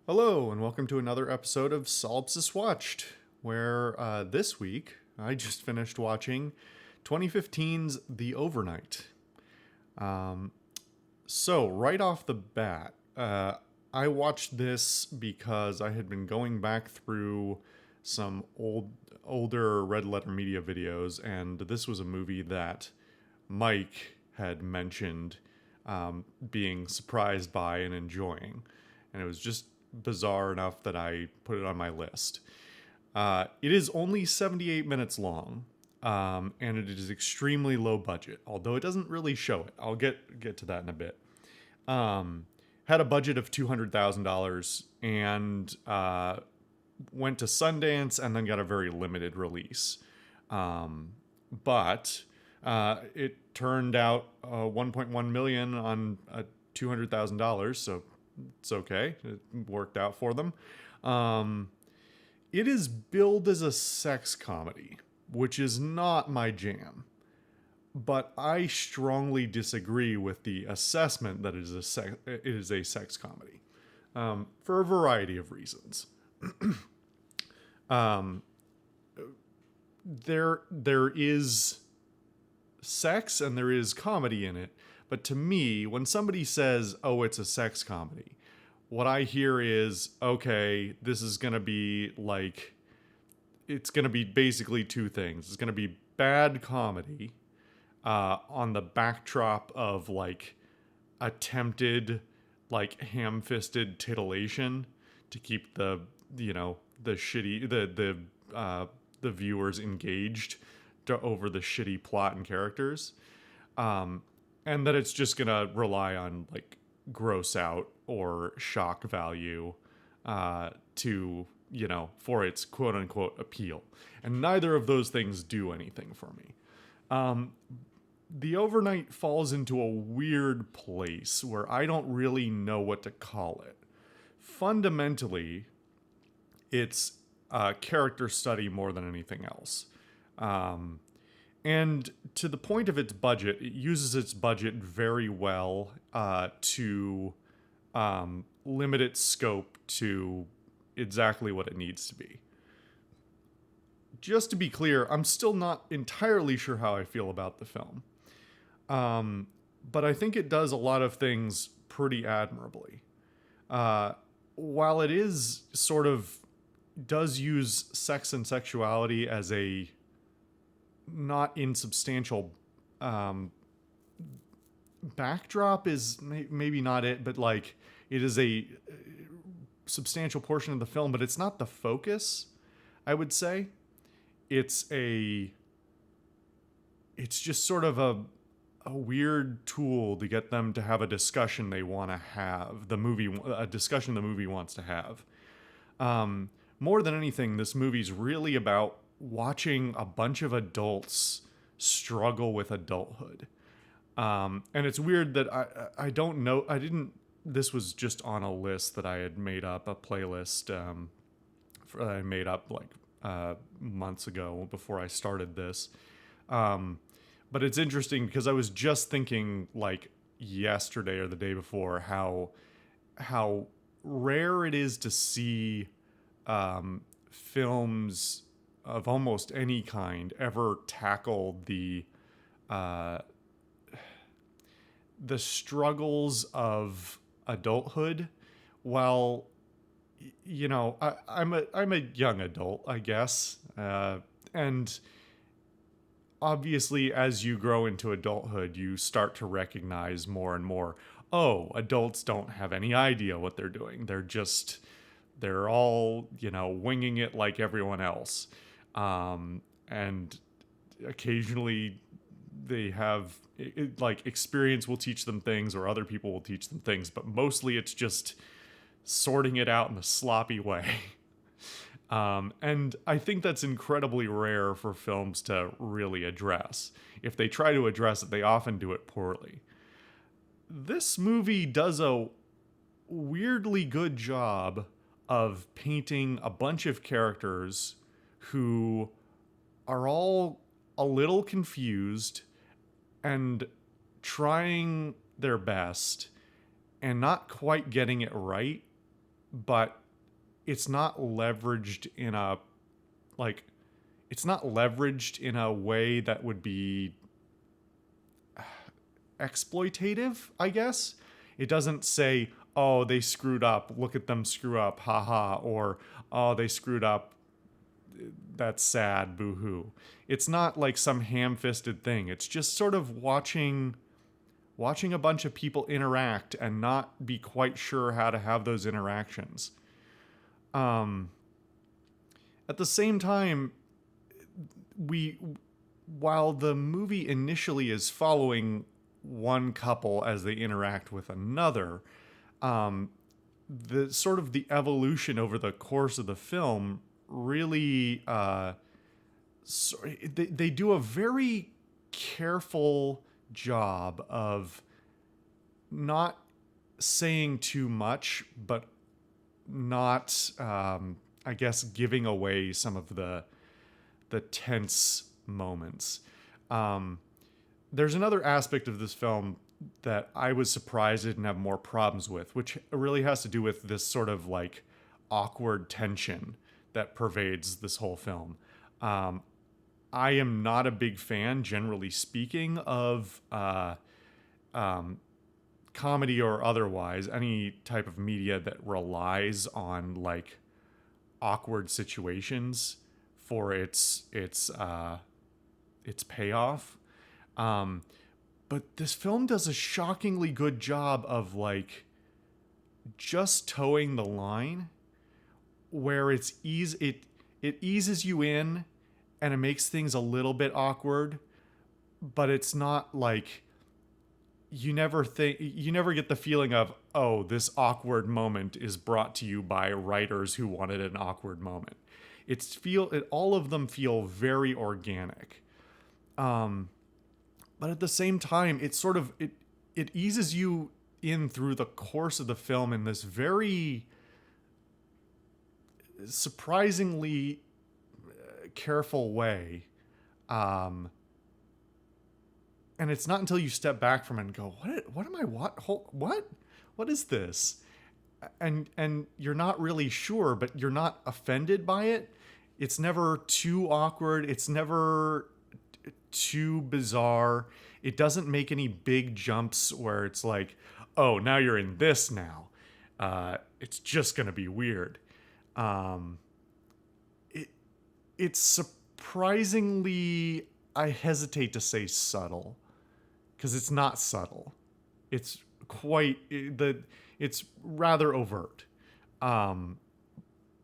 Hello, and welcome to another episode of Solipsist Watched, where this week I just finished watching 2015's The Overnight. So, right off the bat, I watched this because I had been going back through some older Red Letter Media videos, and this was a movie that Mike had mentioned being surprised by and enjoying. And it was just bizarre enough that I put it on my list. It is only 78 minutes long, and it is extremely low budget, although it doesn't really show it. I'll get to that in a bit. Had a budget of $200,000 and went to Sundance and then got a very limited release. But it turned out 1.1 million on $200,000, so it's okay. It worked out for them. It is billed as a sex comedy, which is not my jam. But I strongly disagree with the assessment that it is a sex comedy, for a variety of reasons. There is sex and there is comedy in it, but to me, when somebody says, "Oh, it's a sex comedy," what I hear is, "Okay, this is gonna be like, it's gonna be basically two things. It's gonna be bad comedy." On the backdrop of like attempted like ham-fisted titillation to keep the viewers engaged over the shitty plot and characters, and that it's just gonna rely on like gross out or shock value for its quote unquote appeal, and neither of those things do anything for me. The Overnight falls into a weird place where I don't really know what to call it. Fundamentally, it's a character study more than anything else. And to the point of its budget, it uses its budget very well to limit its scope to exactly what it needs to be. Just to be clear, I'm still not entirely sure how I feel about the film. But I think it does a lot of things pretty admirably. While it is does use sex and sexuality as a not insubstantial backdrop is maybe not it, but like it is a substantial portion of the film, but it's not the focus, I would say. It's just sort of a weird tool to get them to have a discussion they want to have, a discussion the movie wants to have. More than anything, this movie's really about watching a bunch of adults struggle with adulthood. And it's weird that I don't know, this was just on a list that I had made up, a playlist that I made up like months ago before I started this. But it's interesting because I was just thinking like yesterday or the day before how rare it is to see films of almost any kind ever tackle the struggles of adulthood. While I'm a young adult, I guess, and obviously, as you grow into adulthood, you start to recognize more and more, oh, adults don't have any idea what they're doing. They're all, winging it like everyone else. And occasionally they have, like, experience will teach them things or other people will teach them things, but mostly it's just sorting it out in a sloppy way. And I think that's incredibly rare for films to really address. If they try to address it, they often do it poorly. This movie does a weirdly good job of painting a bunch of characters who are all a little confused and trying their best and not quite getting it right, but it's not leveraged in a like it's not leveraged in a way that would be exploitative, I guess. It doesn't say, "Oh, they screwed up. Look at them screw up. Haha," or "Oh, they screwed up. That's sad. Boo-hoo." It's not like some ham-fisted thing. It's just sort of watching a bunch of people interact and not be quite sure how to have those interactions. Um, at the same time, we while the movie initially is following one couple as they interact with another, um, the sort of the evolution over the course of the film really they do a very careful job of not saying too much, but not, I guess, giving away some of the tense moments. Um, there's another aspect of this film that I was surprised I didn't have more problems with, which really has to do with this sort of like awkward tension that pervades this whole film. Um, I am not a big fan, generally speaking, of comedy or otherwise, any type of media that relies on like awkward situations for its payoff. Um, but this film does a shockingly good job of like just towing the line where it eases you in and it makes things a little bit awkward, but it's not like you never get the feeling of, oh, this awkward moment is brought to you by writers who wanted an awkward moment. All of them feel very organic. But at the same time, it eases you in through the course of the film in this very surprisingly careful way. And it's not until you step back from it and go, what am I what is this? And you're not really sure, but you're not offended by it. It's never too awkward. It's never too bizarre. It doesn't make any big jumps where it's like, oh, now you're in this now. It's just gonna be weird. Um, it's surprisingly, I hesitate to say subtle, because it's not subtle. It's it's rather overt. Um,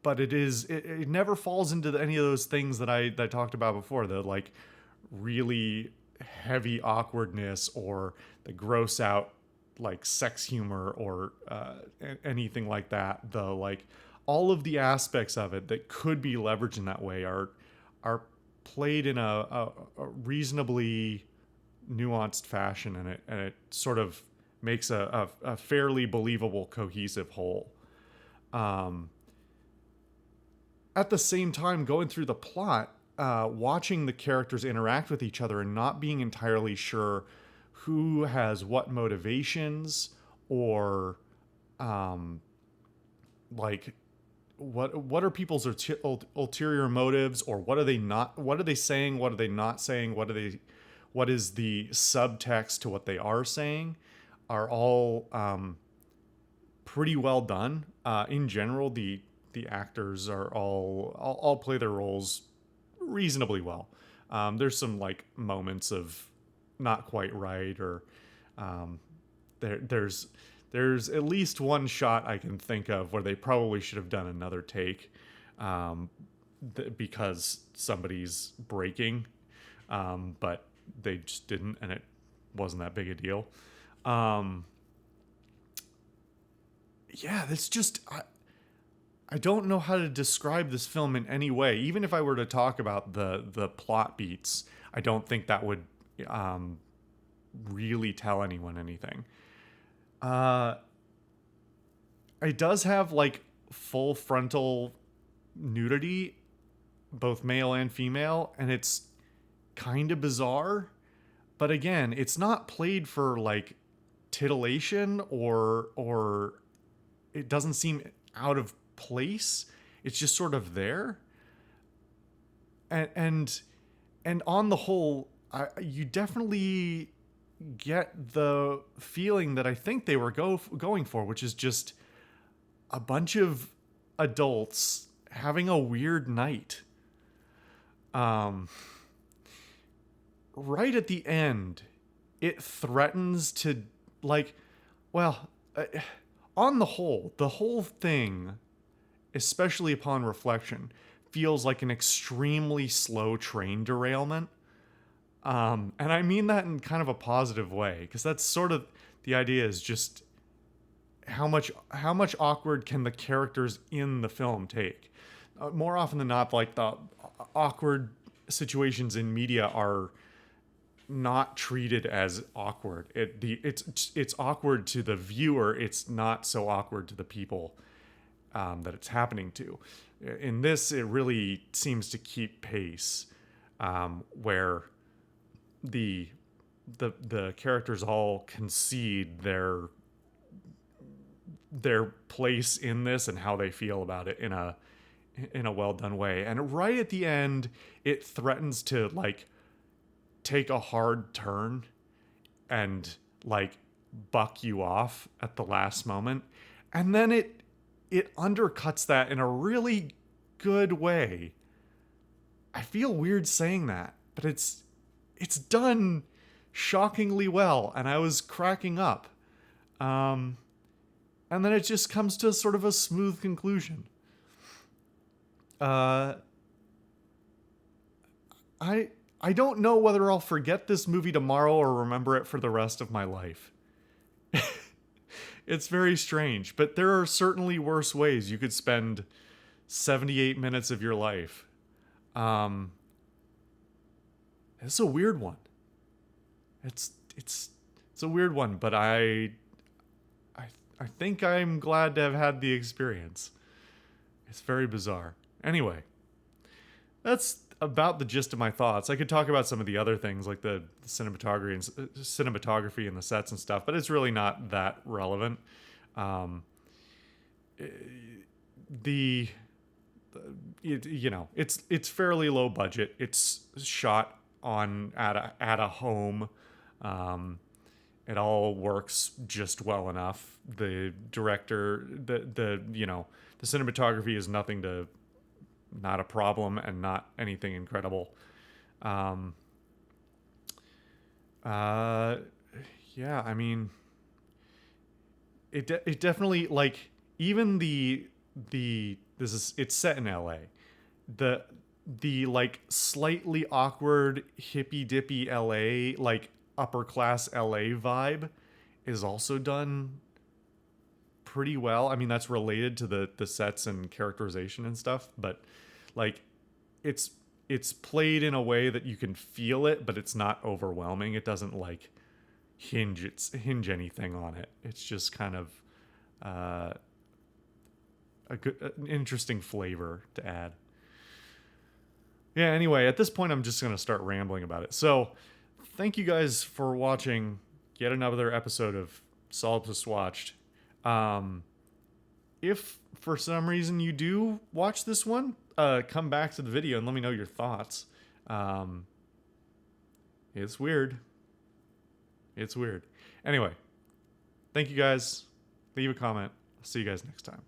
but it never falls into any of those things that I talked about before, the like really heavy awkwardness or the gross out like sex humor or anything like that. The like all of the aspects of it that could be leveraged in that way are played in a reasonably nuanced fashion, and it sort of makes a fairly believable, cohesive whole. At the same time, going through the plot, watching the characters interact with each other and not being entirely sure who has what motivations or like what are people's ulterior motives, or what are they saying, what are they not saying, what is the subtext to what they are saying, are all pretty well done. In general, the actors are all play their roles reasonably well. There's some like moments of not quite right, or there's at least one shot I can think of where they probably should have done another take, because somebody's breaking, but they just didn't, and it wasn't that big a deal. Yeah, that's just I don't know how to describe this film in any way. Even if I were to talk about the plot beats, I don't think that would really tell anyone anything. It does have like full frontal nudity, both male and female, and it's kind of bizarre. But again, it's not played for like titillation or it doesn't seem out of place. It's just sort of there. And on the whole, you definitely get the feeling that I think they were going for, which is just a bunch of adults having a weird night. Um, right at the end, it threatens to, like, well, on the whole thing, especially upon reflection, feels like an extremely slow train derailment. And I mean that in kind of a positive way, because that's sort of the idea, is just how much awkward can the characters in the film take. More often than not, like, the awkward situations in media are not treated as awkward. It's awkward to the viewer. It's not so awkward to the people that it's happening to. In this, it really seems to keep pace, where the characters all concede their place in this and how they feel about it in a well done way. And right at the end, it threatens to, like, take a hard turn and, like, buck you off at the last moment, and then it undercuts that in a really good way. I feel weird saying that, but it's done shockingly well, and I was cracking up. And then it just comes to sort of a smooth conclusion. I don't know whether I'll forget this movie tomorrow or remember it for the rest of my life. It's very strange, but there are certainly worse ways you could spend 78 minutes of your life. It's a weird one. It's a weird one, but I think I'm glad to have had the experience. It's very bizarre. Anyway, that's about the gist of my thoughts. I could talk about some of the other things, like the cinematography and the sets and stuff, but it's really not that relevant. It's fairly low budget. It's shot at a home. It all works just well enough. The director, the cinematography is not a problem and not anything incredible. Yeah, I mean, it definitely, like, even it's set in LA. The like slightly awkward hippy dippy LA, like upper class LA vibe is also done pretty well. I mean, that's related to the sets and characterization and stuff, but, like, it's played in a way that you can feel it, but it's not overwhelming. It doesn't, like, hinge anything on it. It's just kind of an interesting flavor to add. Yeah, anyway, at this point, I'm just going to start rambling about it. So, thank you guys for watching yet another episode of Solipsist Watched. If for some reason you do watch this one, come back to the video and let me know your thoughts. It's weird. It's weird. Anyway, thank you guys. Leave a comment. I'll see you guys next time.